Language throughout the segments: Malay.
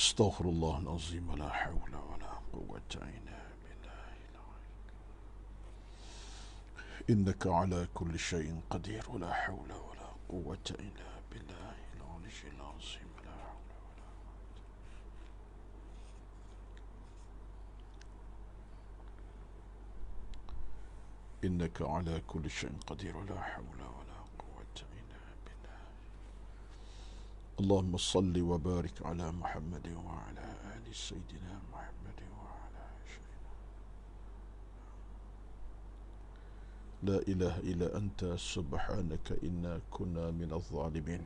Astaghfirullahalazim, la haula wala quwwata illa billah. Innaka ala kulli syai'in qadir, la haula wala quwwata illa billah. Al-aliyyil azim, la haula wala. Innaka ala kulli syai'in qadir, la haula wala quwwata illa billah. Allahumma salli wa barik ala Muhammad wa ala ali sayyidina Muhammad wa ala sayyidina. La ilaha illa anta subhanaka inna kunna minadh dhalimin.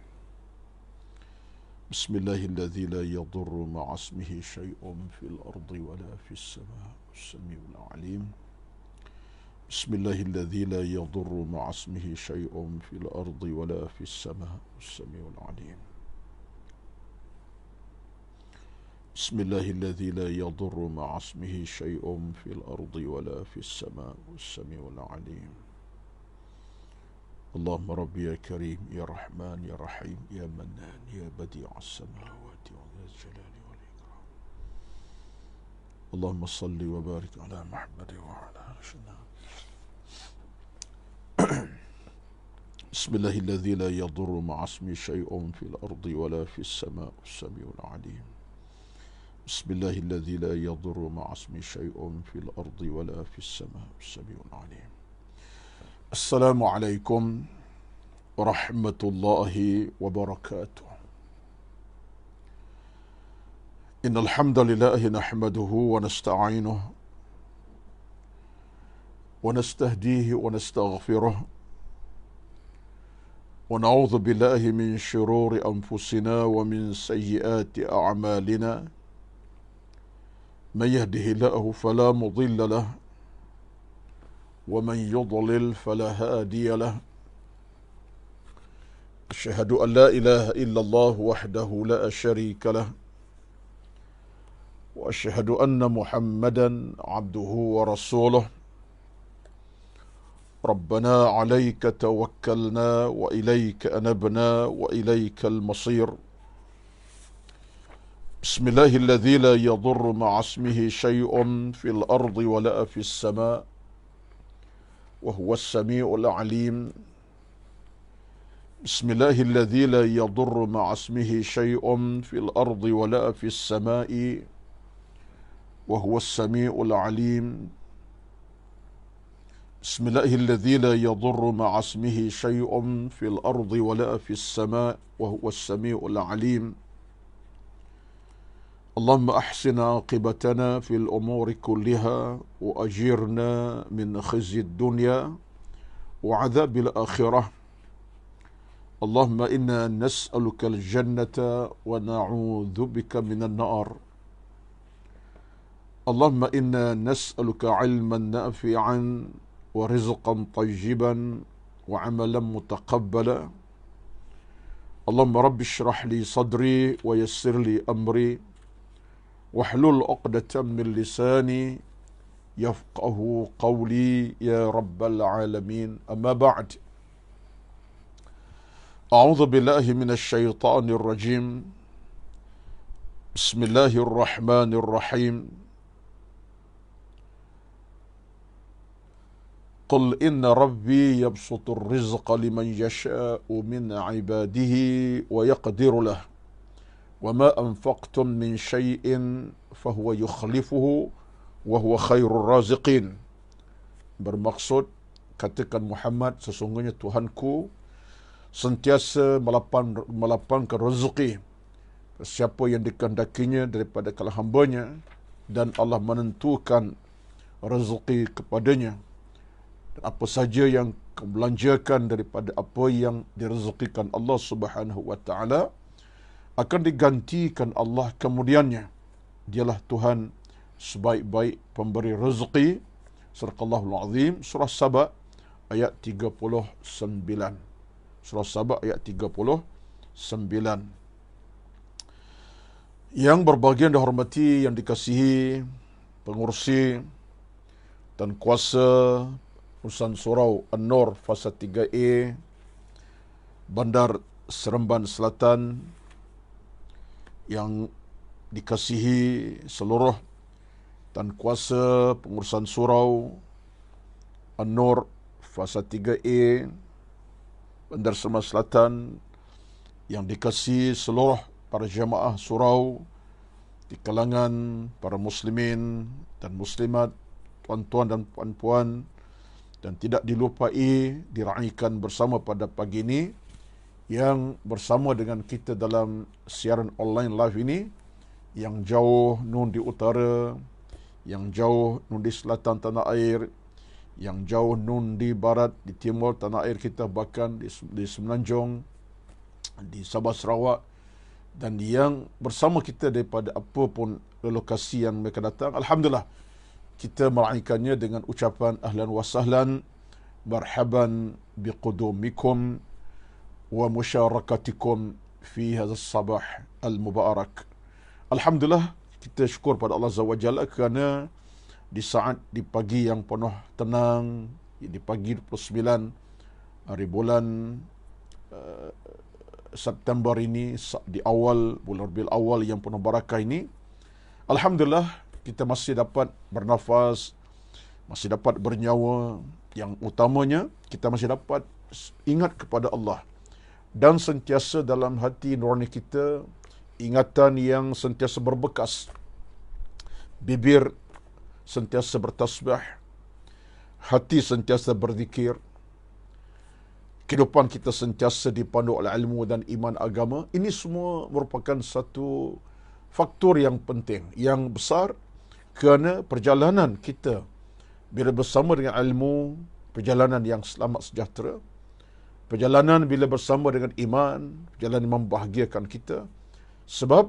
Bismillahilladzi la yadurru ma'a ismihi syai'un fil ardi wa la fis sama' as-sami'ul 'alim. Bismillahilladzi la yadurru ma'a ismihi syai'un fil ardi wa la fis sama' as-sami'ul 'alim. Bismillahilladzi la yadurru ma'a ismihi syai'un fil ardi wa la fis sama' as-sami'ul 'alim. Allahumma Rabbi ya Karim, ya Rahman, ya Rahim, ya Mannan, ya Badi'as samawati wa dhal jalali wal ikram. Allahumma salli wa barik ala Muhammad wa ala sayyidina. Bismillahilladzi la yadurru ma'a ismihi syai'un fil ardi wa la fis sama' as-sami'ul 'alim. Bismillahilladzi la yadurru ma'a ismihi syai'un fil ardi wa la fis sama' as-sami'ul 'alim. Assalamualaikum warahmatullahi wabarakatuh. Innal hamdalillah nahmaduhu wa nasta'inuhu wa nastahdihi wa nastaghfiruh wa na'udzu billahi min shururi anfusina wa min sayyiati a'malina. Man yahdihillahu fala mudilla lahu ومن يضلل فلا هادي له. أشهد أن لا إله إلا الله وحده لا شريك له وأشهد أن محمدا عبده ورسوله. ربنا عليك توكلنا وإليك أنبنا وإليك المصير. بسم الله الذي لا يضر مع اسمه شيء في الأرض ولا في السماء وهو السميع العليم. بسم الله الذي لا يضر مع اسمه شيء في الأرض ولا في السماء وهو السميع العليم. بسم الله الذي لا يضر مع اسمه شيء في الأرض ولا في السماء وهو السميع العليم. اللهم أحسن عاقبتنا في الأمور كلها وأجرنا من خزي الدنيا وعذاب الآخرة. اللهم إنا نسألك الجنة ونعوذ بك من النار. اللهم إنا نسألك علما نافعا ورزقا طيبا وعملا متقبلا. اللهم رب اشرح لي صدري ويسر لي أمري واحلل عقدة من لساني يفقه قولي يا رب العالمين. أما بعد، أعوذ بالله من الشيطان الرجيم. بسم الله الرحمن الرحيم. قل إن ربي يبسط الرزق لمن يشاء من عباده ويقدر له وما أنفقتم من شيء فهو يخلفه وهو خير الرازقين. Bermaksud, katakan Muhammad, sesungguhnya Tuhanku sentiasa melapangkan rezeki siapa yang dikehendakinya daripada kalangan hambanya, dan Allah menentukan rezeki kepadanya, dan apa saja yang belanjakan daripada apa yang direzekikan Allah Subhanahu wa taala akan digantikan Allah kemudiannya. Dialah Tuhan sebaik-baik pemberi rezeki. Sadaqallahul Azim. Surah Saba ayat 39. Surah Saba ayat 39. Yang berbahagia dihormati, yang dikasihi pengurusi dan kuasa Urusan Surau An-Nur Fasa 3A Bandar Seremban Selatan, yang dikasihi seluruh tan kuasa pengurusan surau An-Nur Fasa 3A Bandar Selamat Selatan, yang dikasihi seluruh para jemaah surau di kalangan para muslimin dan muslimat, tuan-tuan dan puan-puan, dan tidak dilupai diraikan bersama pada pagi ini yang bersama dengan kita dalam siaran online live ini, yang jauh nun di utara, yang jauh nun di selatan tanah air, yang jauh nun di barat, di timur tanah air kita, bahkan di Semenanjung, di Sabah Sarawak, dan yang bersama kita daripada apapun lokasi yang mereka datang. Alhamdulillah, kita meraikannya dengan ucapan ahlan wa sahlan, marhaban biqudumikum wa musyarakatikum fi hadzal sabah al-mubarak. Alhamdulillah, kita syukur pada Allah Azza wa Jalla kerana di pagi yang penuh tenang, di pagi 29 hari bulan September ini, di awal bulan Rabiul Awal yang penuh barakah ini, alhamdulillah kita masih dapat bernafas, masih dapat bernyawa. Yang utamanya, kita masih dapat ingat kepada Allah, dan sentiasa dalam hati nurani kita ingatan yang sentiasa berbekas, bibir sentiasa bertasbih, hati sentiasa berzikir, kehidupan kita sentiasa dipandu oleh ilmu dan iman agama. Ini semua merupakan satu faktor yang penting, yang besar, kerana perjalanan kita bila bersama dengan ilmu, perjalanan yang selamat sejahtera, perjalanan bila bersama dengan iman, perjalanan yang membahagiakan kita. Sebab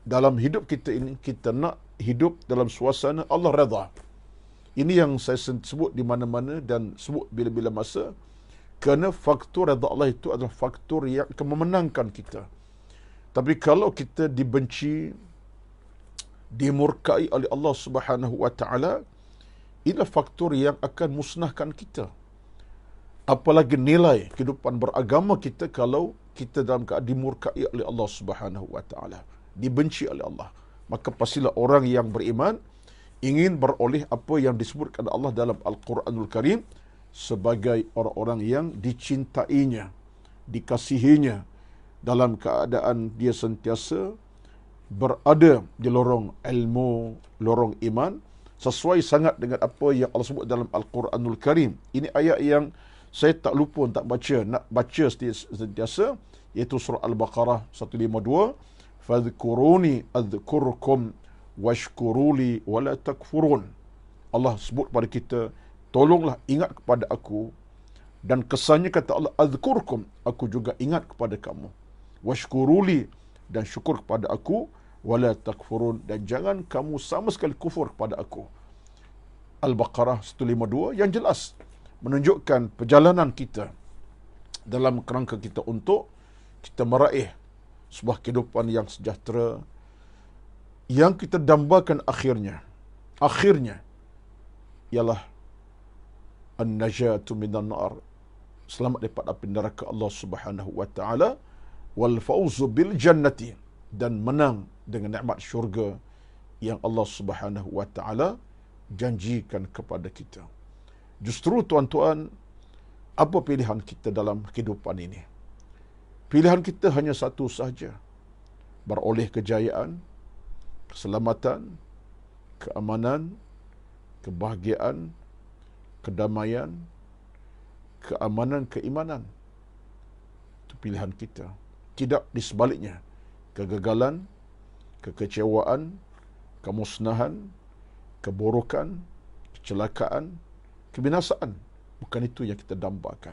dalam hidup kita ini, kita nak hidup dalam suasana Allah redha. Ini yang saya sebut di mana-mana dan sebut bila-bila masa, kerana faktor redha Allah itu adalah faktor yang akan memenangkan kita. Tapi kalau kita dibenci, dimurkai oleh Allah Subhanahu wa taala, inilah faktor yang akan musnahkan kita. Apalagi nilai kehidupan beragama kita kalau kita dalam keadaan dimurkai oleh Allah Subhanahu wa taala, dibenci oleh Allah. Maka pastilah orang yang beriman ingin beroleh apa yang disebutkan Allah dalam Al-Quranul Karim sebagai orang-orang yang dicintainya, dikasihinya, dalam keadaan dia sentiasa berada di lorong ilmu, lorong iman, sesuai sangat dengan apa yang Allah sebut dalam Al-Quranul Karim. Ini ayat yang saya tak lupa tak baca, nak baca sentiasa, iaitu surah Al-Baqarah 152, fadhkuruni adhkurkum washkuruli wala takfurun. Allah sebut pada kita, tolonglah ingat kepada aku, dan kesannya kata Allah, adhkurkum, aku juga ingat kepada kamu, washkuruli, dan syukur kepada aku, wala takfurun, dan jangan kamu sama sekali kufur kepada aku. Al-Baqarah 152 yang jelas menunjukkan perjalanan kita dalam kerangka kita untuk kita meraih sebuah kehidupan yang sejahtera, yang kita dambakan akhirnya ialah an-najatu minan nar, selamat daripada api neraka Allah Subhanahu wa taala, wal fauzu bil jannati, dan menang dengan nikmat syurga yang Allah Subhanahu wa taala janjikan kepada kita. Justru tuan-tuan, apa pilihan kita dalam kehidupan ini? Pilihan kita hanya satu sahaja, beroleh kejayaan, keselamatan, keamanan, kebahagiaan, kedamaian, keamanan, keimanan. Itu pilihan kita. Tidak di sebaliknya. Kegagalan, kekecewaan, kemusnahan, keburukan, kecelakaan, kebinasaan. Bukan itu yang kita dambakan.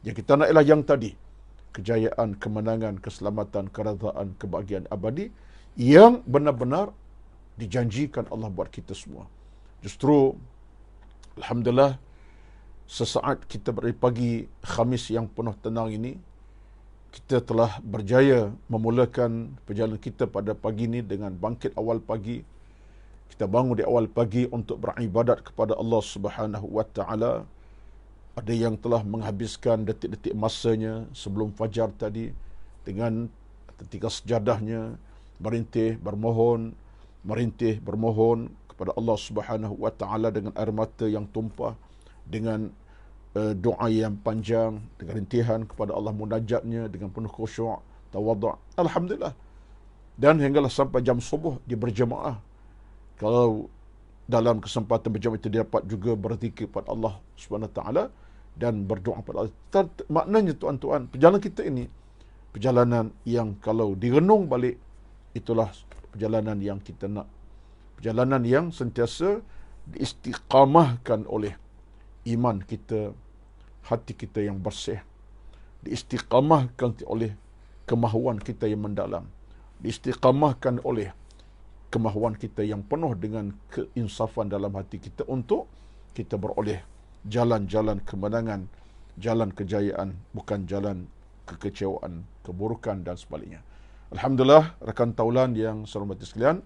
Yang kita nak ialah yang tadi, kejayaan, kemenangan, keselamatan, keredaan, kebahagiaan abadi yang benar-benar dijanjikan Allah buat kita semua. Justru alhamdulillah, sesaat kita pada pagi Khamis yang penuh tenang ini, kita telah berjaya memulakan perjalanan kita pada pagi ini dengan bangkit awal pagi. Kita bangun di awal pagi untuk beribadat kepada Allah Subhanahu wa taala. Ada yang telah menghabiskan detik-detik masanya sebelum fajar tadi dengan ketika sejadahnya, merintih bermohon kepada Allah Subhanahu wa taala dengan air mata yang tumpah, dengan doa yang panjang, dengan rintihan kepada Allah, munajatnya dengan penuh khusyuk, tawadhu'. Alhamdulillah. Dan hinggalah sampai jam subuh dia berjemaah. Kalau dalam kesempatan berjemaah itu dia dapat juga berzikir kepada Allah Subhanahu wa taala dan berdoa kepada Allah. Maknanya tuan-tuan, perjalanan kita ini perjalanan yang kalau direnung balik, itulah perjalanan yang kita nak. Perjalanan yang sentiasa diistiqamahkan oleh iman kita, hati kita yang bersih, diistiqamahkan oleh kemahuan kita yang mendalam, diistiqamahkan oleh kemahuan kita yang penuh dengan keinsafan dalam hati kita untuk kita beroleh jalan-jalan kemenangan, jalan kejayaan, bukan jalan kekecewaan, keburukan dan sebaliknya. Alhamdulillah, rakan taulan yang saya hormati sekalian,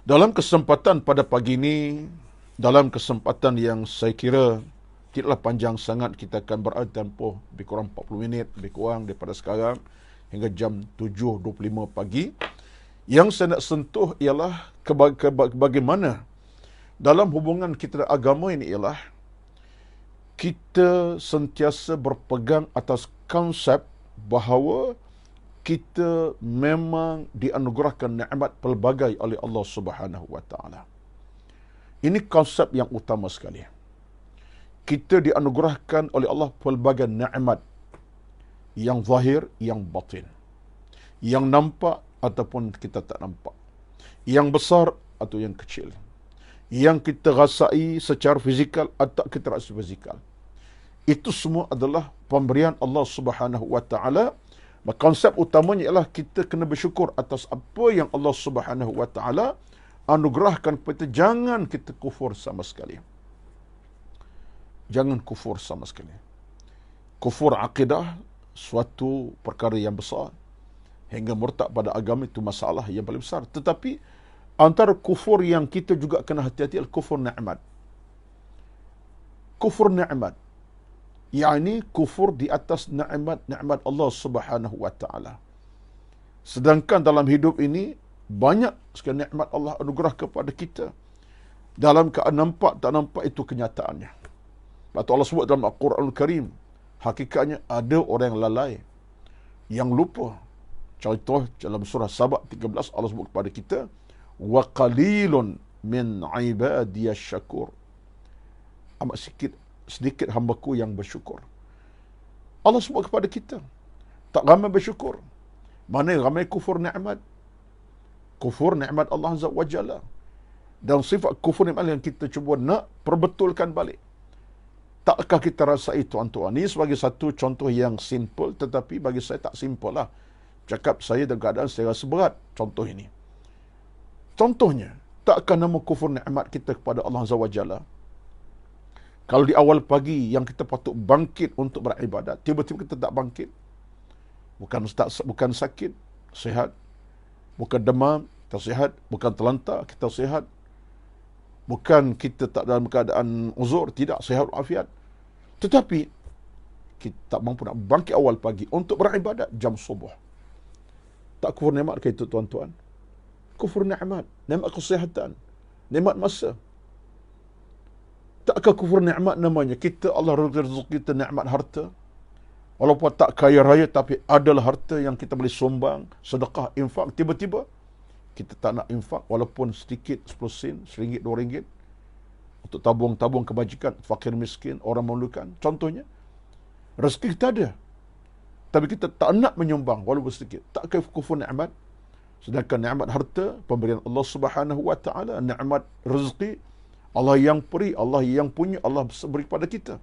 dalam kesempatan pada pagi ini, dalam kesempatan yang saya kira tidaklah panjang sangat, kita akan berada tempoh lebih kurang 40 minit, lebih kurang daripada sekarang, hingga jam 7.25 pagi. Yang saya nak sentuh ialah bagaimana dalam hubungan kita dengan agama ini ialah kita sentiasa berpegang atas konsep bahawa kita memang dianugerahkan nikmat pelbagai oleh Allah Subhanahu wa taala. Ini konsep yang utama sekali. Kita dianugerahkan oleh Allah pelbagai nikmat yang zahir, yang batin, yang nampak ataupun kita tak nampak, yang besar atau yang kecil, yang kita rasai secara fizikal atau kita rasa fizikal. Itu semua adalah pemberian Allah Subhanahu wa taala. Konsep utamanya ialah kita kena bersyukur atas apa yang Allah Subhanahu wa taala anugerahkan kepada kita. Jangan kita kufur sama sekali. Jangan kufur sama sekali. Kufur akidah suatu perkara yang besar, hingga murtad pada agama itu masalah yang paling besar. Tetapi antara kufur yang kita juga kena hati-hati adalah kufur nikmat. Kufur nikmat, yakni kufur di atas nikmat Allah Subhanahu wa taala. Sedangkan dalam hidup ini banyak sekali nikmat Allah anugerah kepada kita. Dalam keadaan nampak tak nampak, itu kenyataannya. Sebab Allah sebut dalam Al-Quranul Karim, hakikatnya ada orang yang lalai, yang lupa. Contoh dalam surah Sabah 13, Allah sebut kepada kita, wa qalilun min ibadiyas syakur. Amat sedikit hambaku yang bersyukur. Allah sebut kepada kita, tak ramai bersyukur. Mana ramai kufur nikmat. Kufur nikmat Allah Azza wa Jalla. Dan sifat kufur nikmat yang kita cuba nak perbetulkan balik. Takkah kita rasai, tuan-tuan? Ini sebagai satu contoh yang simple, tetapi bagi saya tak simple lah. Cakap saya dalam keadaan saya rasa berat contoh ini. Contohnya, takkah nama kufur nikmat kita kepada Allah Azza wa Jalla? Kalau di awal pagi yang kita patut bangkit untuk beribadat, tiba-tiba kita tak bangkit. Bukan sakit, sihat. Bukan demam, kita sihat. Bukan terlantar, kita sihat. Bukan kita tak dalam keadaan uzur, tidak, sihat walafiat. Tetapi kita tak mampu nak bangkit awal pagi untuk beribadat jam subuh. Tak kufur nikmat ke itu, tuan-tuan? Kufur nikmat, nikmat kesihatan, nikmat masa. Takkah kufur nikmat namanya kita, Allah rezeki kita nikmat harta? Walaupun tak kaya raya, tapi adalah harta yang kita boleh sumbang, sedekah, infak. Tiba-tiba kita tak nak infak walaupun sedikit, 10 sen, RM1, RM2 untuk tabung-tabung kebajikan fakir miskin, orang memerlukan. Contohnya, rezeki kita ada, tapi kita tak nak menyumbang walaupun sedikit. Tak kufur nikmat. Sedangkan nikmat harta, pemberian Allah Subhanahu wa taala, nikmat rezeki, Allah yang beri, Allah yang punya, Allah beri kepada kita.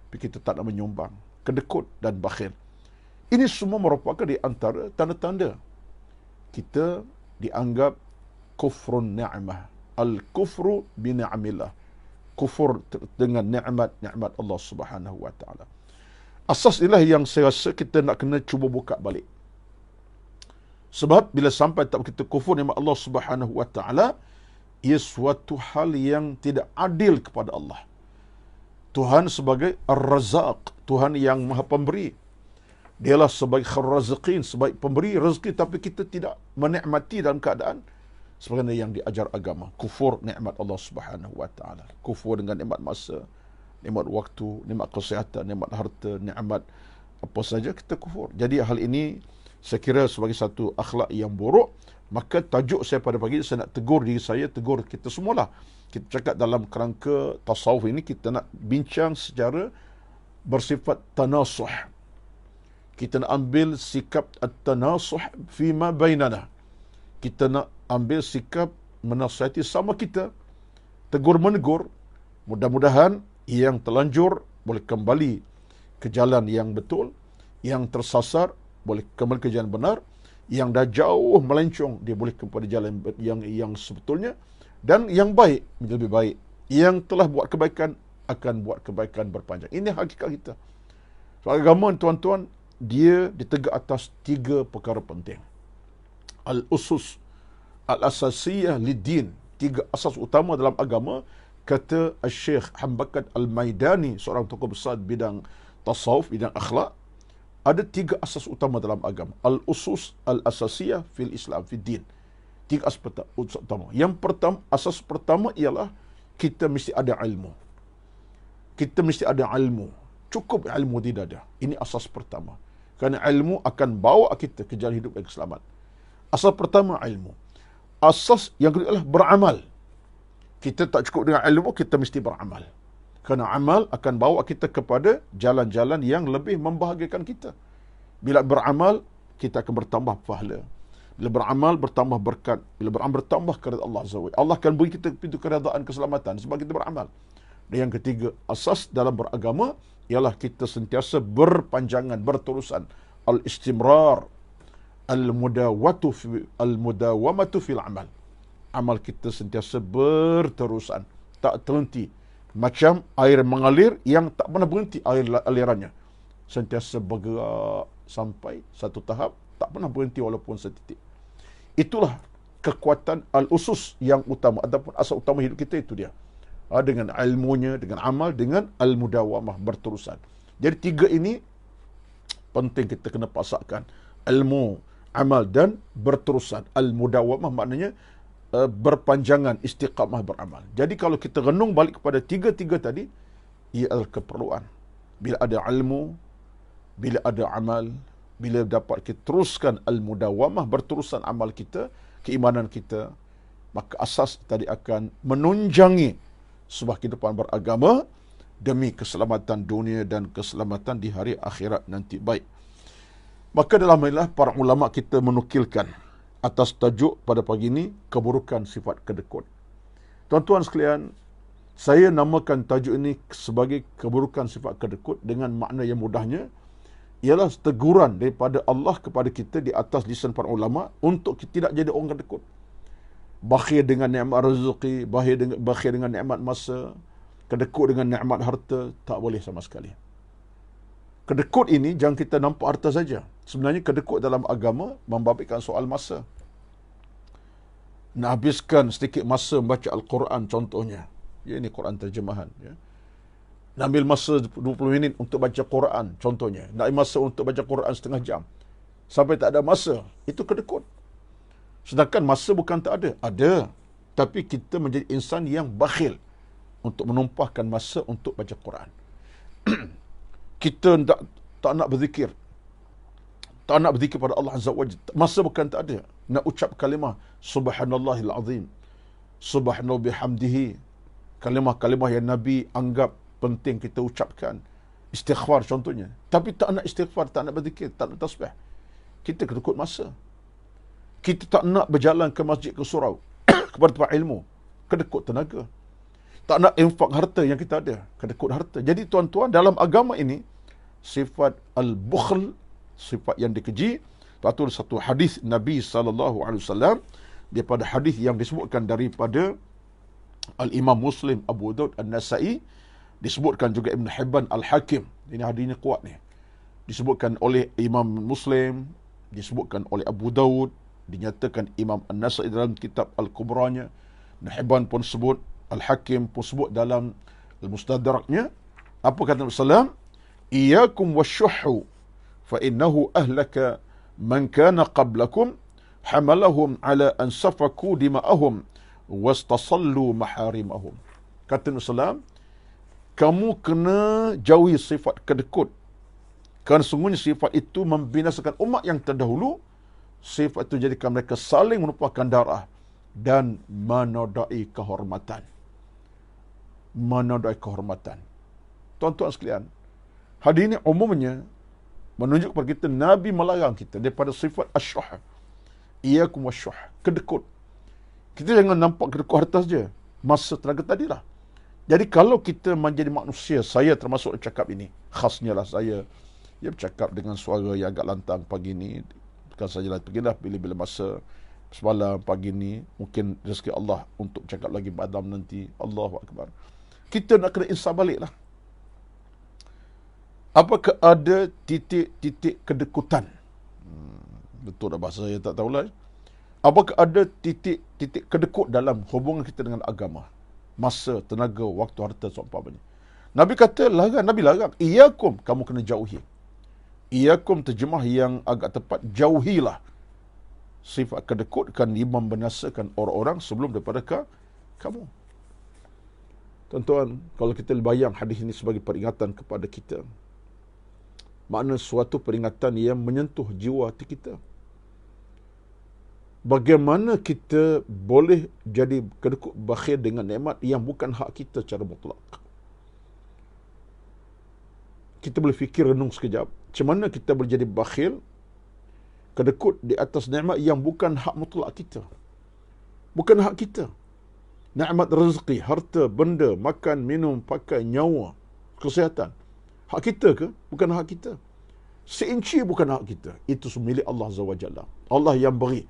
Tapi kita tak nak menyumbang, kedekut dan bakhil. Ini semua merupakan di antara tanda-tanda kita dianggap kufrun ni'mah. Al-kufru bini'amillah. Kufur dengan nikmat Allah Subhanahu wa taala. Asas inilah yang saya rasa kita nak kena cuba buka balik. Sebab bila sampai tak kita kufur nikmat Allah Subhanahu wa taala, ia suatu hal yang tidak adil kepada Allah. Tuhan sebagai Ar-Razzaq, Tuhan yang Maha Pemberi. Dialah sebagai kharazqin, sebagai pemberi rezeki, tapi kita tidak menikmati dalam keadaan sebagaimana yang diajar agama. Kufur nikmat Allah Subhanahu wa taala. Kufur dengan nikmat masa, nikmat waktu, nikmat kesihatan, nikmat harta, nikmat apa saja kita kufur. Jadi hal ini saya kira sebagai satu akhlak yang buruk. Maka tajuk saya pada pagi ini, saya nak tegur diri saya, tegur kita semualah. Kita cakap dalam kerangka tasawuf ini, kita nak bincang secara bersifat tanasuh. Kita nak ambil sikap at-tanasuh fima bainana. Kita nak ambil sikap menasihati sama kita, tegur-menegur. Mudah-mudahan yang terlanjur boleh kembali ke jalan yang betul, yang tersasar boleh kembali ke jalan benar, yang dah jauh melencong dia boleh kepada jalan yang sebetulnya, dan yang baik menjadi lebih baik. Yang telah buat kebaikan akan buat kebaikan berpanjang. Ini hakikat kita. So, agama, tuan-tuan, dia ditegak atas 3 perkara penting. Al-usus al-asasiyah lid-din, 3 asas utama dalam agama, kata Syekh Hambakat Al-Maidani, seorang tokoh besar bidang tasawuf, bidang akhlak. Ada 3 asas utama dalam agama. Al-usus al-asasiyah fil Islam, fil din. 3 asas utama. Yang pertama, asas pertama ialah kita mesti ada ilmu. Kita mesti ada ilmu. Cukup ilmu tidak ada. Ini asas pertama. Kerana ilmu akan bawa kita ke jalan hidup yang selamat. Asas pertama, ilmu. Asas yang kedua adalah beramal. Kita tak cukup dengan ilmu, kita mesti beramal. Kerana amal akan bawa kita kepada jalan-jalan yang lebih membahagiakan kita. Bila beramal, kita akan bertambah pahala. Bila beramal, bertambah berkat. Bila beramal, bertambah keridaan Allah Azza wa Jalla. Allah akan beri kita pintu keridaan, keselamatan sebab kita beramal. Dan yang ketiga, asas dalam beragama ialah kita sentiasa berpanjangan, berterusan. Al-istimrar, al-mudawamatu fil amal. Amal kita sentiasa berterusan, tak terhenti. Macam air mengalir yang tak pernah berhenti alirannya. Sentiasa bergerak sampai satu tahap, tak pernah berhenti walaupun setitik. Itulah kekuatan al-usus yang utama, ataupun asas utama hidup kita, itu dia. Dengan ilmunya, dengan amal, dengan al-mudawamah, berterusan. Jadi 3 ini penting kita kena pasakkan. Ilmu, amal dan berterusan. Al-mudawamah maknanya berpanjangan, istiqamah beramal. Jadi kalau kita renung balik kepada 3 tadi, ia adalah keperluan. Bila ada ilmu, bila ada amal, bila dapat kita teruskan al-mudawamah, berterusan amal kita, keimanan kita, maka asas tadi akan menunjangi sebuah kehidupan beragama demi keselamatan dunia dan keselamatan di hari akhirat nanti. Baik. Maka dalam hal para ulama kita menukilkan atas tajuk pada pagi ini, keburukan sifat kedekut. Tuan-tuan sekalian, saya namakan tajuk ini sebagai keburukan sifat kedekut dengan makna yang mudahnya ialah teguran daripada Allah kepada kita di atas lisan para ulama untuk kita tidak jadi orang kedekut. Bakhil dengan nikmat rezeki, bakhil dengan nikmat masa, kedekut dengan nikmat harta, tak boleh sama sekali. Kedekut ini jangan kita nampak harta saja. Sebenarnya kedekut dalam agama membabitkan soal masa. Nak habiskan sedikit masa membaca Al-Quran contohnya. Ya, ini Quran terjemahan. Ya. Nak ambil masa 20 minit untuk baca Quran contohnya. Nak ambil masa untuk baca Quran setengah jam. Sampai tak ada masa. Itu kedekut. Sedangkan masa bukan tak ada. Ada. Tapi kita menjadi insan yang bakhil untuk menumpahkan masa untuk baca Quran. Kita tak nak berzikir. Tak nak berzikir pada Allah Azza wa Jalla. Masa bukan tak ada. Nak ucap kalimah Subhanallahil Azim, Subhanallah bihamdihi. Kalimah-kalimah yang Nabi anggap penting kita ucapkan. Istighfar contohnya. Tapi tak nak istighfar, tak nak berzikir, tak nak tasbih. Kita kedekut masa. Kita tak nak berjalan ke masjid, ke surau, kepada tempat ilmu. Kedekut tenaga. Tak nak infak harta yang kita ada. Kedekut harta. Jadi tuan-tuan, dalam agama ini, sifat al-bukhl, sifat yang dikeji. Itu satu hadis Nabi SAW, daripada hadis yang disebutkan daripada Al-Imam Muslim, Abu Daud, An-Nasai, disebutkan juga Ibn Hibban Al-Hakim. Ini hadisnya kuat ni. Disebutkan oleh Imam Muslim, disebutkan oleh Abu Daud, dinyatakan Imam An-Nasai dalam kitab Al-Kubranya, Ibn Hibban pun sebut, Al-Hakim pun sebut dalam Al-Mustadraknya. Apa kata Nabi SAW? Iyakum wasyuhu fa innahu ahlaka man kana qablakum hamalahum ala an safaku dima'ahum wastasallu maharimahum. Kata Nabi SAW, kamu kena jauhi sifat kedekut. Kerana sungguhnya sifat itu membinasakan umat yang terdahulu. Sifat itu jadikan mereka saling menumpahkan darah dan menodai kehormatan. Menodai kehormatan. Tuan-tuan sekalian, hadis ini umumnya menunjuk kepada kita, Nabi melarang kita daripada sifat asyuh. Iyakum wasyuh, kedekut. Kita jangan nampak kedekut harta saja. Masa tenaga tadilah. Jadi kalau kita menjadi manusia, saya termasuk cakap ini, khasnya lah saya, bercakap dengan suara yang agak lantang pagi ni. Bukan sajalah pergilah bila-bila masa semalam pagi ni, mungkin rezeki Allah untuk cakap lagi malam nanti. Allahu Akbar. Kita nak kena insaf balik lah. Apakah ada titik-titik kedekutan? Betul dah bahasa saya tak tahulah. Apakah ada titik-titik kedekut dalam hubungan kita dengan agama? Masa, tenaga, waktu, harta, seumpamanya. Nabi kata larang, Nabi larang. Iyakum, kamu kena jauhi. Iyakum terjemah yang agak tepat, jauhilah. Sifat kedekut kan membinasakan orang-orang sebelum daripada kamu. Tuan-tuan, kalau kita bayang hadis ini sebagai peringatan kepada kita, makna suatu peringatan yang menyentuh jiwa hati kita. Bagaimana kita boleh jadi kedekut bakhil dengan nikmat yang bukan hak kita secara mutlak. Kita boleh fikir renung sekejap. Macam mana kita boleh jadi bakhil, kedekut di atas nikmat yang bukan hak mutlak kita. Bukan hak kita. Nikmat rezeki, harta, benda, makan, minum, pakai, nyawa, kesihatan. Hak kita ke? Bukan hak kita. Seinci bukan hak kita. Itu milik Allah Azza wa Jalla. Allah yang beri.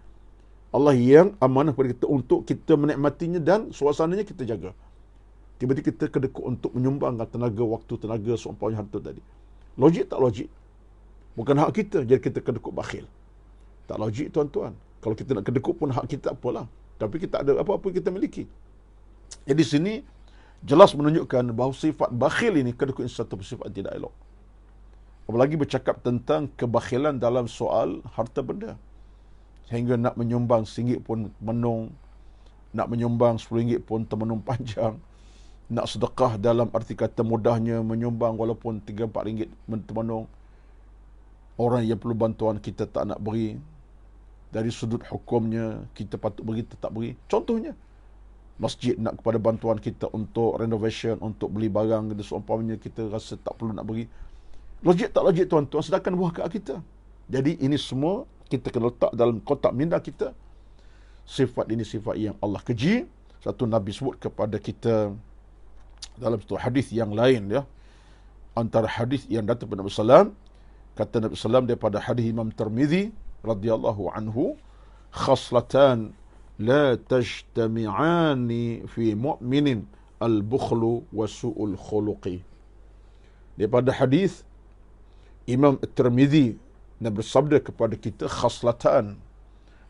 Allah yang amanah kepada kita untuk kita menikmatinya dan suasananya kita jaga. Tiba-tiba kita kedekut untuk menyumbangkan tenaga, waktu, tenaga, seumpamanya harta tadi. Logik tak logik? Bukan hak kita, jadi kita kedekut bakhil. Tak logik, tuan-tuan. Kalau kita nak kedekut pun hak kita apalah. Tapi kita ada apa-apa kita miliki. Jadi sini jelas menunjukkan bahawa sifat bakhil ini, kedekut ini satu sifat tidak elok. Apalagi bercakap tentang kebakhilan dalam soal harta benda. Sehingga nak menyumbang RM1 pun menung, nak menyumbang RM10 pun termenung panjang, nak sedekah dalam arti kata mudahnya menyumbang walaupun RM3-4 termenung. Orang yang perlu bantuan kita tak nak beri. Dari sudut hukumnya kita patut beri, tetap beri. Contohnya, masjid nak kepada bantuan kita untuk renovation, untuk beli barang, seumpamanya kita rasa tak perlu nak beri. Logik tak logik, tuan-tuan, sedangkan buah hak kita. Jadi ini semua kita kena letak dalam kotak minda kita. Sifat ini sifat yang Allah keji. Satu Nabi sebut kepada kita dalam satu hadis yang lain, ya. Antara hadis yang datang kepada Nabi sallam, kata Nabi sallam daripada hadis Imam Tirmizi radhiyallahu anhu, khaslatan la tajtami'ani fi mu'minin al-bukhlu wa su'ul khuluqi. Daripada hadis Imam Tirmizi, Nabi bersabda kepada kita, khaslatan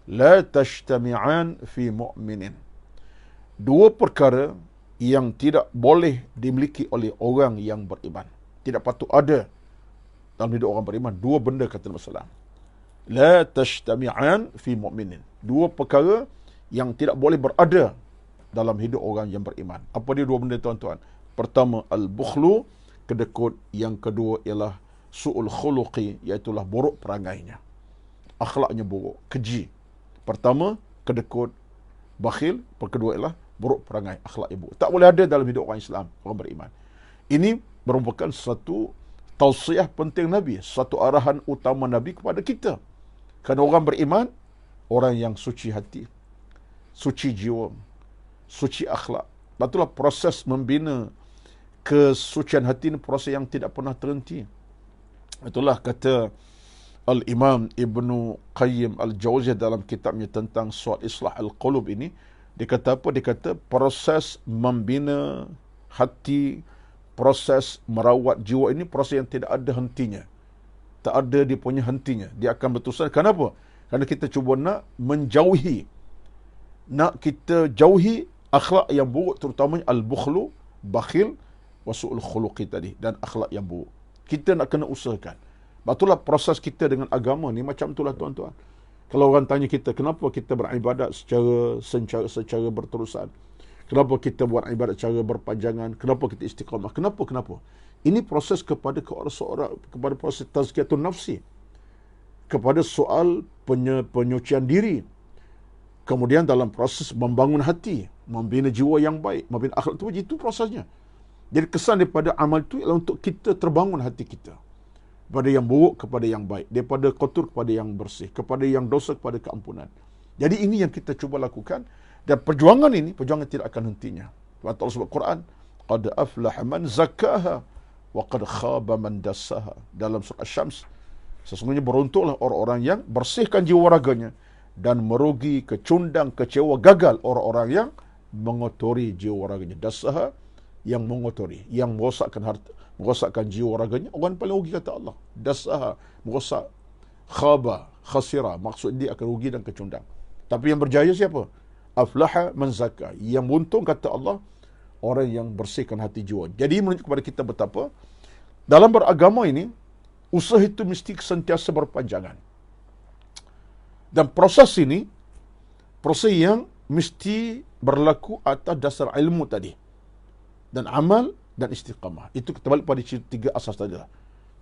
la tajtami'an fi mu'minin. Dua perkara yang tidak boleh dimiliki oleh orang yang beriman. Tidak patut ada dalam hidup orang beriman. Dua benda kata Nabi sallam. La tajtami'an fi mu'minin. Dua perkara yang tidak boleh berada dalam hidup orang yang beriman. Apa dia dua benda, tuan-tuan? Pertama, al-bukhlu, kedekut. Yang kedua ialah su'ul khuluqi, iaitulah buruk perangainya. Akhlaknya buruk, keji. Pertama, kedekut, bakhil. Kedua ialah buruk perangai, akhlaknya buruk. Tak boleh ada dalam hidup orang Islam, orang beriman. Ini merupakan satu tausiah penting Nabi, satu arahan utama Nabi kepada kita. Kerana orang beriman, orang yang suci hati, suci jiwa, suci akhlak. Itulah proses membina kesucian hati ini, proses yang tidak pernah terhenti. Itulah kata Al-Imam Ibnu Qayyim Al-Jauziyah dalam kitabnya tentang Su'al Islah Al-Qulub ini. Dia kata apa? Dia kata proses membina hati, proses merawat jiwa ini proses yang tidak ada hentinya. Tak ada dia punya hentinya. Dia akan berterusan. Kenapa? Kerana kita cuba nak menjauhi, nak kita jauhi akhlak yang buruk, terutamanya al-bukhlu, bakhil, wa su'ul khuluqi tadi, dan akhlak yang buruk. Kita nak kena usahakan. Itulah proses kita dengan agama ni macam itulah tuan-tuan. Kalau orang tanya kita, kenapa kita beribadat secara berterusan? Kenapa kita buat ibadat secara berpanjangan? Kenapa kita istiqamah? Kenapa? Ini proses kepada proses tazkiyatun nafsi. Kepada soal penyucian diri. Kemudian dalam proses membangun hati, membina jiwa yang baik, membina akhlak itu prosesnya. Jadi kesan daripada amal itu ialah untuk kita terbangun hati kita. Daripada yang buruk kepada yang baik, daripada kotor kepada yang bersih, kepada yang dosa kepada keampunan. Jadi ini yang kita cuba lakukan, dan perjuangan tidak akan hentinya. Allah sebut Quran, qad aflaha man zakkaha wa qad khaba man dassaha. Dalam surah Asy-Syams, sesungguhnya beruntunglah orang-orang yang bersihkan jiwa raganya, dan merugi, kecundang, kecewa, gagal orang-orang yang mengotori jiwa raganya. Dassaha, yang mengotori, yang merosakkan jiwa raganya, orang paling rugi kata Allah. Dassaha, merosak. Khaba, khasira, maksud dia akan rugi dan kecundang. Tapi yang berjaya siapa? Aflaha man zakka. Yang untung kata Allah, orang yang bersihkan hati jiwa. Jadi menunjuk kepada kita betapa dalam beragama ini, usaha itu mesti sentiasa berpanjangan. Dan proses ini, proses yang mesti berlaku atas dasar ilmu tadi. Dan amal dan istiqamah. Itu kita balik pada tiga asas tadi lah.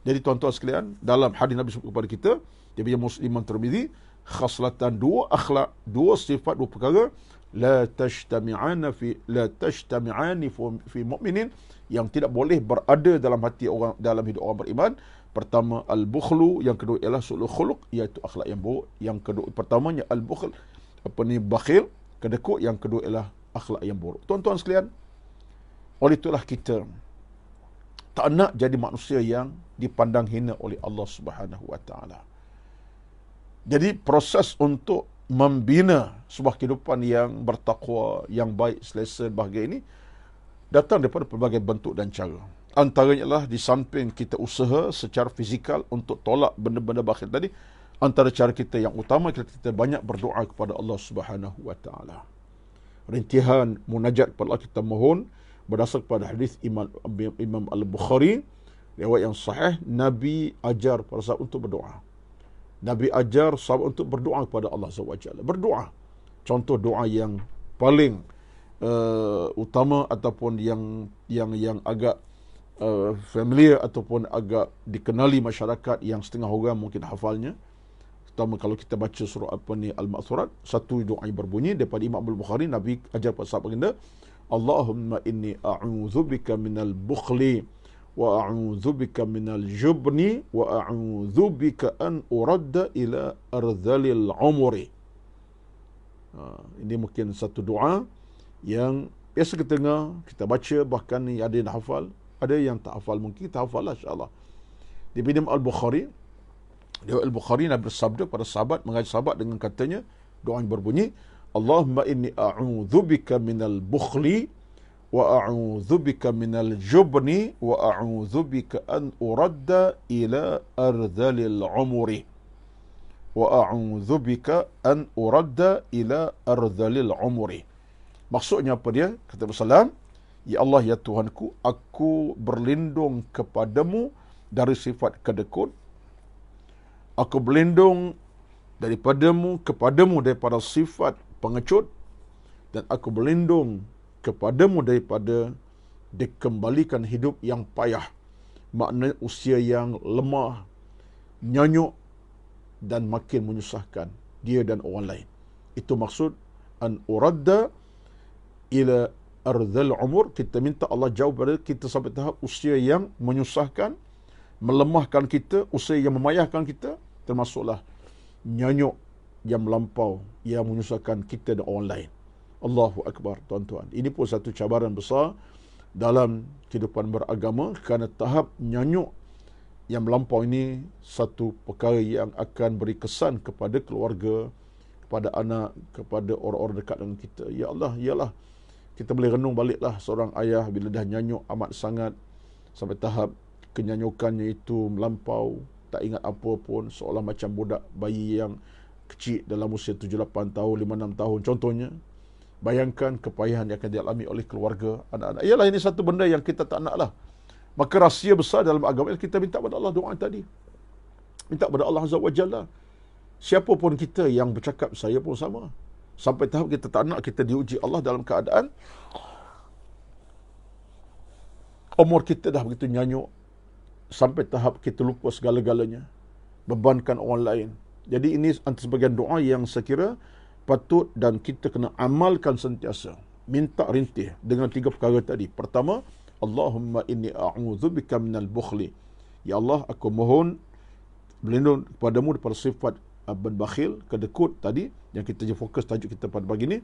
Jadi tuan-tuan sekalian, dalam hadis Nabi sebut kepada kita, dia punya Muslim Tirmizi, khaslatan dua akhlak, dua sifat, dua perkara, la tajtami'ani fi mu'minin, yang tidak boleh berada dalam hati orang, dalam hidup orang beriman. Pertama al-bukhlu, yang kedua ialah su'ul khuluq, iaitu akhlak yang buruk. Yang kedua, pertamanya al-bukhl, bakhil, kedekut. Yang kedua ialah akhlak yang buruk. Tuan-tuan sekalian, oleh itulah kita tak nak jadi manusia yang dipandang hina oleh Allah Subhanahu wa taala. Jadi proses untuk membina sebuah kehidupan yang bertakwa, yang baik, selesa, bahagia ini datang daripada pelbagai bentuk dan cara. Antaranya adalah di samping kita usaha secara fizikal untuk tolak benda-benda bakhil tadi, antara cara kita yang utama, kita banyak berdoa kepada Allah Subhanahu wa taala. Rintihan munajat kepada Allah, kita mohon berdasar pada hadis Imam Al-Bukhari, riwayat yang sahih, Nabi ajar para sahabat untuk berdoa. Nabi ajar sahabat untuk berdoa kepada Allah SWT. Berdoa. Contoh doa yang paling utama ataupun yang agak familiar ataupun agak dikenali masyarakat, yang setengah orang mungkin hafalnya. Terutama kalau kita baca surah Al-Ma'thurat, satu doa yang berbunyi daripada Imam Al-Bukhari, Nabi ajar pada sahabat baginda, Allahumma inni a'udzubika minal bukhli wa a'udzubika minal jubni wa a'udzubika an uradda ila ardhalil umri. Ini mungkin satu doa yang biasa kita dengar, kita baca, bahkan ada yang hafal, ada yang tak hafal, mungkin kita hafal lah insyaAllah. Di Imam Al-Bukhari, Nabi bersabda pada sahabat, mengajak sahabat dengan katanya, doa yang berbunyi, Allahumma inni a'udzubika minal bukhli wa a'udzubika minal jubni wa a'udzubika an uradda ila ardhalil umri wa a'udzubika an uradda ila ardhalil umri. Maksudnya apa dia? Kata Rasulullah, ya Allah, ya Tuhanku, aku berlindung kepadamu dari sifat kedekut. Aku berlindung kepadamu daripada sifat pengecut, dan aku berlindung kepadamu daripada dikembalikan hidup yang payah, maknanya usia yang lemah, nyanyuk dan makin menyusahkan dia dan orang lain. Itu maksud an uradda ila ardhal umur. Kita minta Allah jauh pada kita sampai tahap usia yang menyusahkan, melemahkan kita, usia yang memayahkan kita, termasuklah nyanyuk yang melampau, yang menyusahkan kita dan orang lain. Allahu Akbar, tuan-tuan. Ini pun satu cabaran besar dalam kehidupan beragama, kerana tahap nyanyuk yang melampau ini satu perkara yang akan beri kesan kepada keluarga, kepada anak, kepada orang-orang dekat dengan kita. Ya Allah, yalah, kita boleh renung baliklah seorang ayah bila dah nyanyuk amat sangat, sampai tahap kenyanyukannya itu melampau, tak ingat apa pun, seolah macam budak bayi yang kecil dalam usia 7-8 tahun, 5-6 tahun contohnya. Bayangkan kepayahan yang akan dialami oleh keluarga, anak-anak. Ialah ini satu benda yang kita tak nak lah. Maka rahsia besar dalam agama kita minta kepada Allah doa tadi. Minta kepada Allah Azza wa Jalla. Siapa pun kita yang bercakap, saya pun sama. Sampai tahap kita tak nak kita diuji Allah dalam keadaan umur kita dah begitu nyanyuk. Sampai tahap kita lupa segala-galanya. Bebankan orang lain. Jadi ini antara sebagian doa yang saya kira patut dan kita kena amalkan sentiasa. Minta rintih dengan 3 perkara tadi. Pertama, Allahumma inni a'udzubika minal bukhli. Ya Allah, aku mohon berlindung kepadamu daripada sifat berbakhil, kedekut tadi, yang kita fokus tajuk kita pada pagi ini.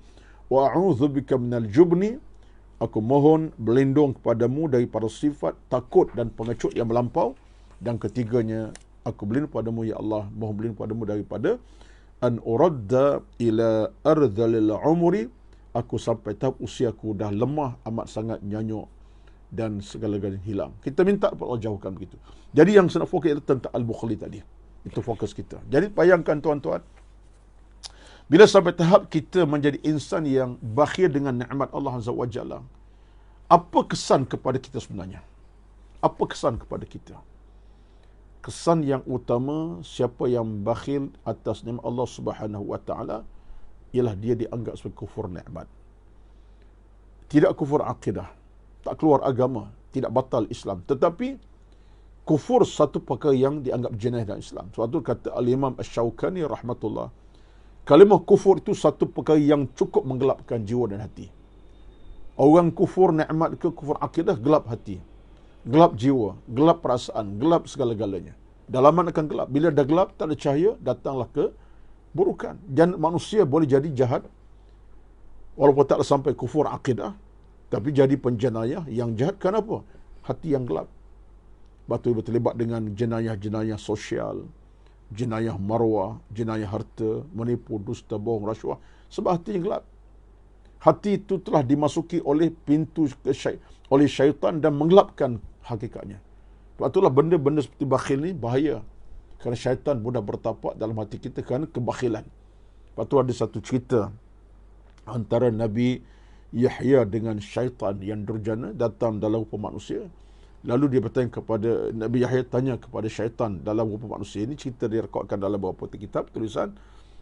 Wa a'udzubika minal jubni. Aku mohon berlindung kepadamu daripada sifat takut dan pengecut yang melampau. Dan ketiganya, aku berlindung kepadamu, ya Allah, mohon berlindung kepadamu daripada an uradda ila ardhalil umri. Aku sampai tahap usiaku dah lemah, amat sangat nyanyuk dan segala-galanya hilang. Kita minta kepada Allah jauhkan begitu. Jadi yang saya nak fokus adalah tentang al-bukhli tadi. Itu fokus kita. Jadi bayangkan tuan-tuan, bila sampai tahap kita menjadi insan yang bakhil dengan nikmat Allah Azza wa Jalla, apa kesan kepada kita sebenarnya? Apa kesan kepada kita? Kesan yang utama, siapa yang bakhil atas nikmat Allah Subhanahu wa taala ialah dia dianggap sebagai kufur nikmat. Tidak kufur akidah, tak keluar agama, tidak batal Islam, tetapi kufur satu perkara yang dianggap jenayah dalam Islam. Sebab itu kata Al-Imam Asy-Syaukani rahmatullah, kalimah kufur itu satu perkara yang cukup menggelapkan jiwa dan hati. Orang kufur nikmat ke kufur akidah, gelap hati, gelap jiwa, gelap perasaan, gelap segala-galanya. Dalaman akan gelap. Bila dah gelap, tak ada cahaya, datanglah keburukan. Dan manusia boleh jadi jahat, walaupun tak sampai kufur akidah, tapi jadi penjenayah yang jahat. Kenapa? Hati yang gelap. Batu berterlibat dengan jenayah-jenayah sosial, jenayah maruah, jenayah harta, menipu, dusta, bohong, rasuah. Sebab hati yang gelap. Hati itu telah dimasuki oleh pintu oleh syaitan dan menggelapkan hakikatnya. Sebab itulah benda-benda seperti bakhil ni bahaya. Kerana syaitan mudah bertapak dalam hati kita kerana kebakhilan. Sebab itu ada satu cerita antara Nabi Yahya dengan syaitan yang durjana datang dalam rupa manusia. Lalu dia bertanya kepada Nabi Yahya, tanya kepada syaitan dalam rupa manusia. Ini cerita direkodkan dalam beberapa kitab tulisan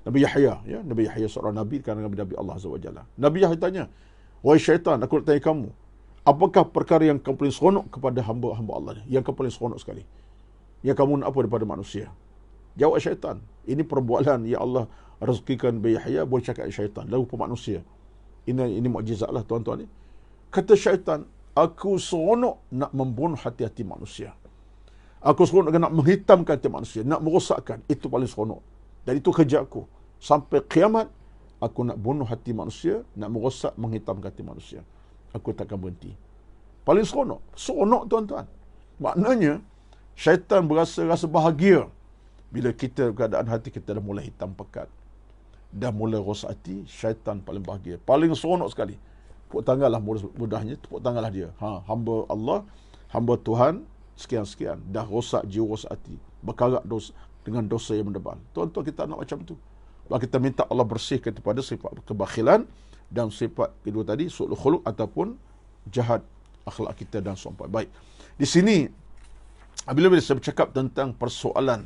Nabi Yahya, ya, Nabi Yahya seorang nabi kerana Nabi Allah Azza wa Jalla. Nabi Yahya tanya, "Wahai syaitan, aku nak tanya kamu, apakah perkara yang kamu paling seronok kepada hamba-hamba Allah ni? Yang kamu paling seronok sekali? Yang kamu nak apa daripada manusia?" Jawab syaitan, "Ini perbualan ya Allah rezekikan Nabi Yahya, boleh cakap syaitan dalam rupa manusia." Ini mukjizat lah tuan-tuan ni. Kata syaitan, "Aku seronok nak membunuh hati-hati manusia. Aku seronok nak menghitamkan hati manusia, nak merosakkan. Itu paling seronok. Dan itu kerja aku. Sampai kiamat, aku nak bunuh hati manusia, nak merosak, menghitamkan hati manusia. Aku takkan berhenti." Paling seronok. Seronok tuan-tuan. Maknanya, syaitan rasa bahagia bila kita, keadaan hati kita dah mulai hitam pekat, dah mulai rosak hati. Syaitan paling bahagia. Paling seronok sekali. Tepuk tanganlah mudahnya, tepuk tanganlah dia. Hamba Allah, hamba Tuhan, sekian-sekian. Dah rosak jiwa, rosak hati. Berkarat dosa, dengan dosa yang mendebal. Tuan-tuan, kita nak macam tu. Kalau kita minta Allah bersihkan daripada sifat kebakhilan dan sifat kedua tadi, su'ul khuluq ataupun jahat akhlak kita dan sampai. Baik. Di sini, bila saya bercakap tentang persoalan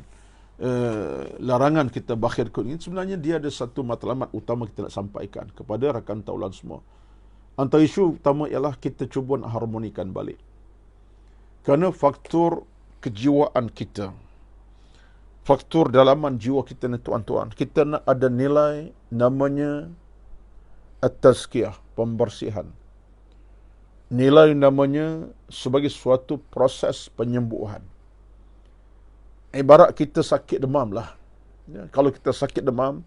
larangan kita bakhil ini, sebenarnya dia ada satu matlamat utama kita nak sampaikan kepada rakan taulan semua. Antara isu utama ialah kita cuba nak harmonikan balik. Kerana faktor kejiwaan kita, faktor dalaman jiwa kita ni tuan-tuan, kita nak ada nilai namanya at-tazkiyah, pembersihan. Nilai namanya sebagai suatu proses penyembuhan. Ibarat kita sakit demam lah. Ya, kalau kita sakit demam,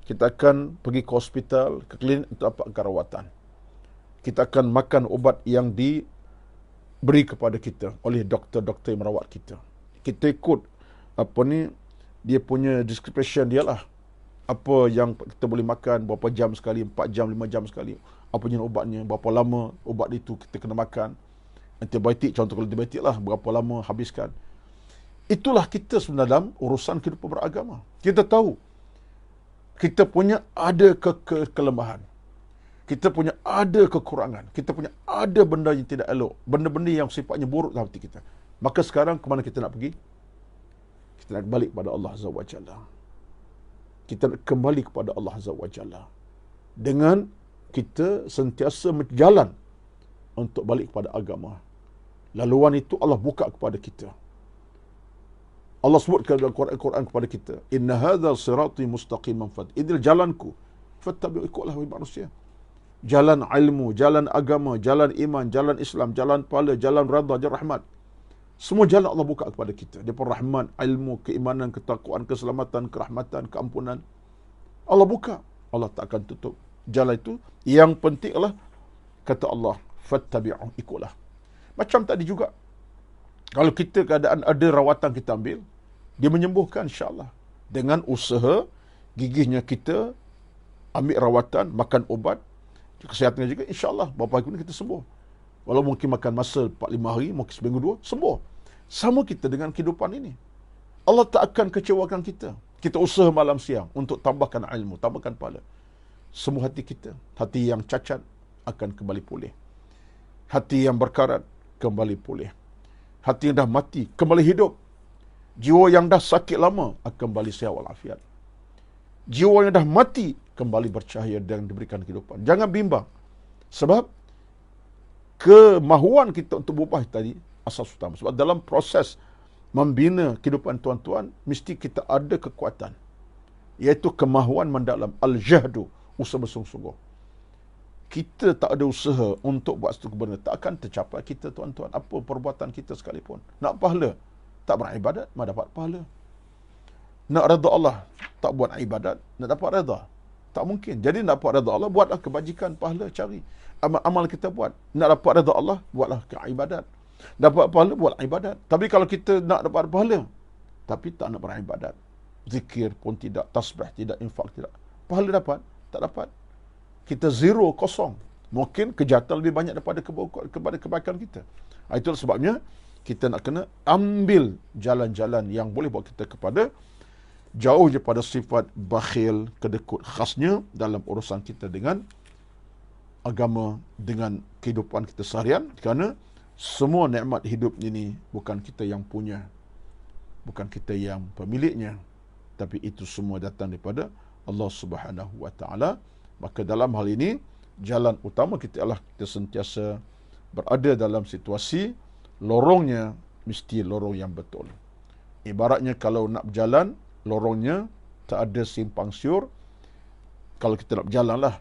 kita akan pergi ke hospital, ke klinik untuk dapat kerawatan. Kita akan makan ubat yang diberi kepada kita oleh doktor-doktor yang merawat kita. Kita ikut dia punya description dia lah. Apa yang kita boleh makan, berapa jam sekali, 4 jam, 5 jam sekali. Apa jenis ubatnya, berapa lama ubat itu kita kena makan. Antibiotik, contoh kalau antibiotik lah, berapa lama habiskan. Itulah kita sebenarnya dalam urusan kehidupan beragama. Kita tahu kita punya ada kelemahan. Kita punya ada kekurangan. Kita punya ada benda yang tidak elok. Benda-benda yang sifatnya buruk dalam hati kita. Maka sekarang ke mana kita nak pergi? Kita nak balik kepada Allah Azza wa Jalla. Kita nak kembali kepada Allah Azza wa Jalla. Dengan kita sentiasa berjalan untuk balik kepada agama. Laluan itu Allah buka kepada kita. Allah sebutkan dalam Quran kepada kita, inna hadza sirati mustaqiman idil jalanku fattabi'u, ikutlah wahai manusia. Jalan ilmu, jalan agama, jalan iman, jalan Islam, jalan pahala, jalan redha, jalan rahmat. Semua jalan Allah buka kepada kita. Daripada rahmat, ilmu, keimanan, ketakwaan, keselamatan, kerahmatan, keampunan. Allah buka. Allah tak akan tutup jalan itu. Yang penting adalah kata Allah, fattabi'u, ikutlah. Macam tadi juga, kalau kita keadaan ada rawatan kita ambil, dia menyembuhkan insya-Allah. Dengan usaha gigihnya kita ambil rawatan, makan ubat, kesihatannya juga insya-Allah beberapa hari kemudian kita sembuh. Walau mungkin makan masa 4-5 hari, mungkin seminggu 2, sembuh. Sama kita dengan kehidupan ini. Allah tak akan kecewakan kita. Kita usaha malam siang untuk tambahkan ilmu, tambahkan pahala. Semua hati kita, hati yang cacat akan kembali pulih. Hati yang berkarat kembali pulih. Hati yang dah mati kembali hidup. Jiwa yang dah sakit lama akan kembali sihat walafiat. Jiwa yang dah mati kembali bercahaya dan diberikan kehidupan. Jangan bimbang. Sebab kemahuan kita untuk berubah tadi asas utama. Sebab dalam proses membina kehidupan tuan-tuan, mesti kita ada kekuatan. Iaitu kemahuan mendalam. Al-jahdu, usaha bersungguh-sungguh. Kita tak ada usaha untuk buat satu kebenaran, tak akan tercapai kita tuan-tuan. Apa perbuatan kita sekalipun. Nak pahala, tak beribadat, mana dapat pahala. Nak redha Allah, tak buat ibadat, nak dapat redha. Tak mungkin. Jadi nak dapat redha Allah, buatlah kebajikan, pahala, cari. Amal kita buat. Nak dapat redha Allah, buatlah ibadat. Dapat pahala, buat ibadat. Tapi kalau kita nak dapat pahala, tapi tak nak beribadat, zikir pun tidak, tasbih tidak, infak tidak, pahala dapat? Tak dapat. Kita zero, kosong. Mungkin kejahatan lebih banyak daripada kebaikan kita. Itulah sebabnya kita nak kena ambil jalan-jalan yang boleh bawa kita kepada jauh daripada sifat bakhil, kedekut, khasnya dalam urusan kita dengan agama, dengan kehidupan kita seharian. Kerana semua nikmat hidup ini bukan kita yang punya, bukan kita yang pemiliknya, tapi itu semua datang daripada Allah Subhanahu wa taala. Maka dalam hal ini, jalan utama kita adalah kita sentiasa berada dalam situasi lorongnya mesti lorong yang betul. Ibaratnya kalau nak berjalan, lorongnya tak ada simpang siur. Kalau kita nak berjalan lah,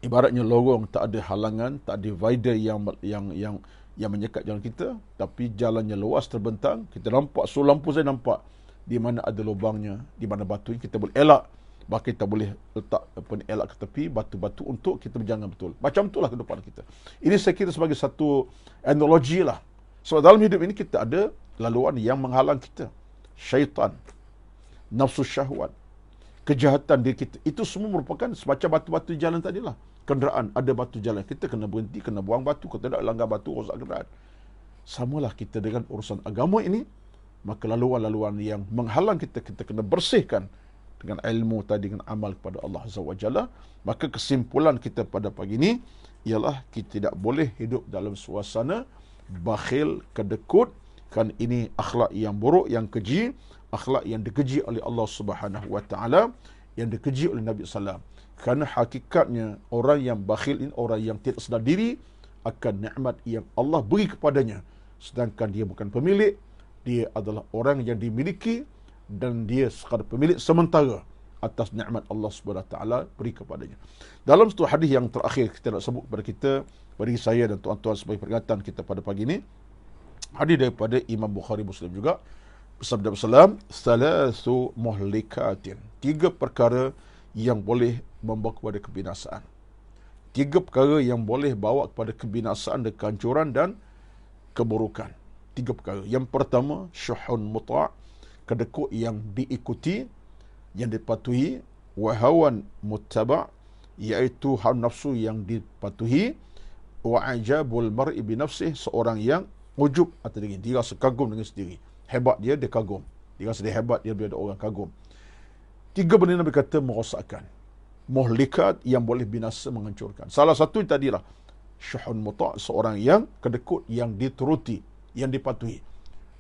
ibaratnya lorong tak ada halangan, tak ada divider yang menyekat jalan kita, tapi jalannya luas terbentang. Kita nampak, so lampu saya nampak di mana ada lubangnya, di mana batu kita boleh elak. Bahkan kita boleh letak elak ke tepi batu-batu untuk kita berjalan betul. Macam itulah kehidupan kita. Ini saya kira sebagai satu analogi lah. Sebab dalam hidup ini kita ada laluan yang menghalang kita. Syaitan, nafsu syahwat, kejahatan diri kita. Itu semua merupakan semacam batu-batu jalan tadilah. Kenderaan, ada batu jalan. Kita kena berhenti, kena buang batu. Kalau tidak, langgar batu, rosak kenderaan. Samalah kita dengan urusan agama ini. Maka laluan-laluan yang menghalang kita, kita kena bersihkan dengan ilmu tadi, dengan amal kepada Allah Azza wa Jalla. Maka kesimpulan kita pada pagi ini ialah kita tidak boleh hidup dalam suasana bakhil, kedekut, kan ini akhlak yang buruk, yang keji, akhlak yang dikeji oleh Allah Subhanahu wa taala, yang dikeji oleh Nabi sallallahu alaihi wasallam. Kerana hakikatnya orang yang bakhil ini orang yang tidak sedar diri akan nikmat yang Allah beri kepadanya, sedangkan dia bukan pemilik, dia adalah orang yang dimiliki dan dia sekadar pemilik sementara atas nikmat Allah Subhanahu wa taala beri kepadanya. Dalam satu hadis yang terakhir kita nak sebut kepada kita, bagi saya dan tuan-tuan sebagai peringatan kita pada pagi ini, hadis daripada Imam Bukhari Muslim juga, bersabda Rasulullah, "Salasu muhlikatin." 3 perkara yang boleh membawa kepada kebinasaan. 3 perkara yang boleh bawa kepada kebinasaan dan kehancuran dan keburukan. 3 perkara. Yang pertama, syuhun muta', kedekut yang diikuti, yang dipatuhi, wa hawan muttaba', iaitu hawa nafsu yang dipatuhi, wa ajabul mar'i bi nafsihi, seorang yang ujub atas diri, dia rasa kagum dengan sendiri. Hebat dia kagum. Dia rasa dia hebat, dia ada orang kagum. 3 benda Nabi kata merosakkan. Muhlikat yang boleh binasa, menghancurkan. Salah satu tadilah syuhun muta', seorang yang kedekut, yang dituruti, yang dipatuhi.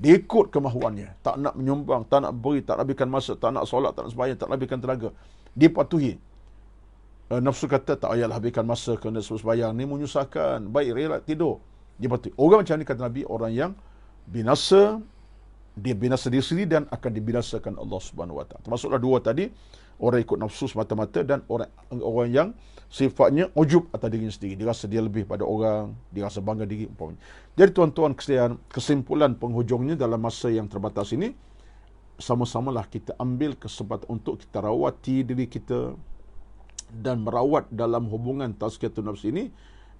Dia ikut kemahuannya. Tak nak menyumbang, tak nak beri, tak nak habiskan masa, tak nak solat, tak nak sembahyang, tak nak habiskan tenaga. Dia patuhi. Nafsu kata, tak payahlah habiskan masa kena sembahyang. Ni menyusahkan. Baik, rela tidur. Dia patuhi. Orang macam ni kata Nabi, orang yang binasa, dia binasa diri sendiri dan akan dibinasakan Allah Subhanahu Wa Taala. Termasuklah dua tadi, orang ikut nafsu semata-mata dan orang yang sifatnya ujub atas diri sendiri. Dia rasa dia lebih pada orang, dia rasa bangga diri umpamanya. Jadi tuan-tuan sekalian, kesimpulan penghujungnya dalam masa yang terbatas ini, sama-samalah kita ambil kesempatan untuk kita rawati diri kita dan merawat dalam hubungan tazkiyatun nafs ini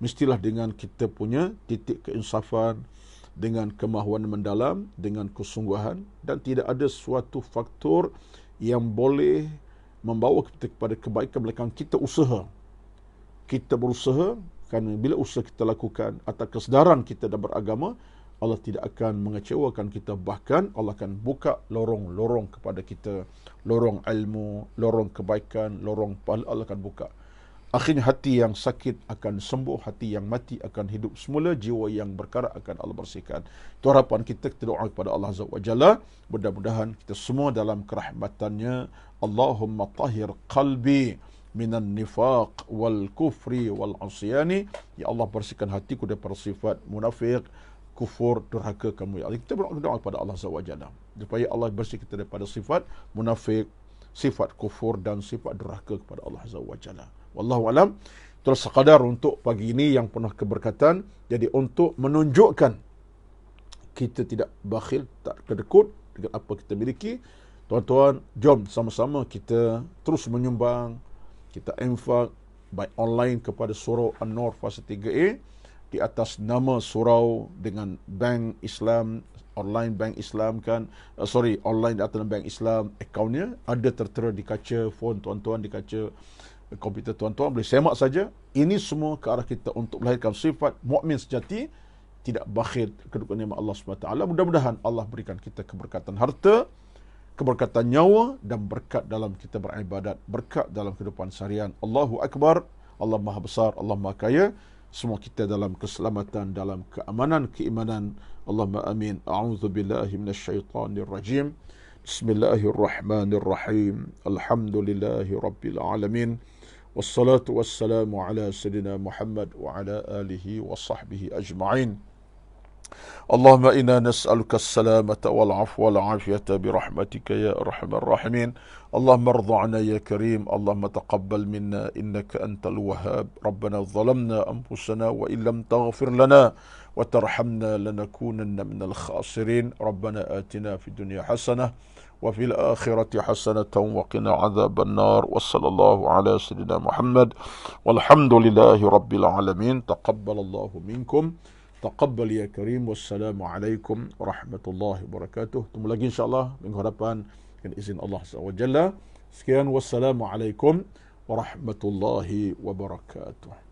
mestilah dengan kita punya titik keinsafan, dengan kemahuan mendalam, dengan kesungguhan, dan tidak ada suatu faktor yang boleh membawa kita kepada kebaikan belakang kita usaha. Kita berusaha, kerana bila usaha kita lakukan atas kesedaran kita dan beragama, Allah tidak akan mengecewakan kita. Bahkan Allah akan buka lorong-lorong kepada kita, lorong ilmu, lorong kebaikan, lorong pahala Allah akan buka. Akhirnya hati yang sakit akan sembuh, hati yang mati akan hidup semula, jiwa yang berkarat akan Allah bersihkan. Itu harapan kita doa kepada Allah Azza wa Jalla. Mudah-mudahan kita semua dalam kerahmatannya, Allahumma tahhir qalbi minan nifaq wal kufri wal asyani. Ya Allah, bersihkan hatiku daripada sifat munafik, kufur, durhaka kamu. Ya Allah, kita berdoa kepada Allah Azza wa Jalla supaya Allah bersihkan kita daripada sifat munafik, sifat kufur dan sifat durhaka kepada Allah Azza wa Jalla. Wallahu alam. Terus sekadar untuk pagi ini yang penuh keberkatan. Jadi untuk menunjukkan kita tidak bakhil, tak kedekut dengan apa kita miliki, tuan-tuan, jom sama-sama kita terus menyumbang, kita infak baik online kepada Surau An-Nur Fasa 3A di atas nama surau dengan bank Islam, online bank Islam kan, online di atas bank Islam, akaunnya ada tertera di kaca phone tuan-tuan, di kaca komputer tuan-tuan, boleh semak saja. Ini semua ke arah kita untuk melahirkan sifat mukmin sejati, tidak bakhil kedudukan nikmat Allah SWT. Mudah-mudahan Allah berikan kita keberkatan harta, keberkatan nyawa, dan berkat dalam kita beribadat, berkat dalam kehidupan seharian. Allahu Akbar, Allah Maha Besar, Allah Maha Kaya. Semua kita dalam keselamatan, dalam keamanan, keimanan. Allahumma amin. A'udzu billahi minasyaitonir rajim. Bismillahirrahmanirrahim. Alhamdulillahi rabbil alamin. Wassalatu wassalamu ala sayyidina Muhammad wa ala alihi wa sahbihi ajma'in. Allahumma inna nas'aluka as-salamata wal afwa wal afiyata bi rahmatika ya arhamar rahimin. Allahumma ardha 'anna ya karim. Allahumma taqabbal minna innaka antal wahhab. Rabbana zalamna anfusana wa illam taghfir lana wa tarhamna lanakunanna minal khasirin. Rabbana atina fid dunya hasanah وفي الآخرة حسنة وقنا عذاب النار وصلى الله على سيدنا محمد والحمد لله رب العالمين. تقبل الله منكم, taqabbal ya karim. Wassalamu alaikum warahmatullahi wabarakatuh. Temu lagi insyaAllah minggu hadapan dengan izin Allah SWT. Sekian, wassalamu alaikum warahmatullahi wabarakatuh.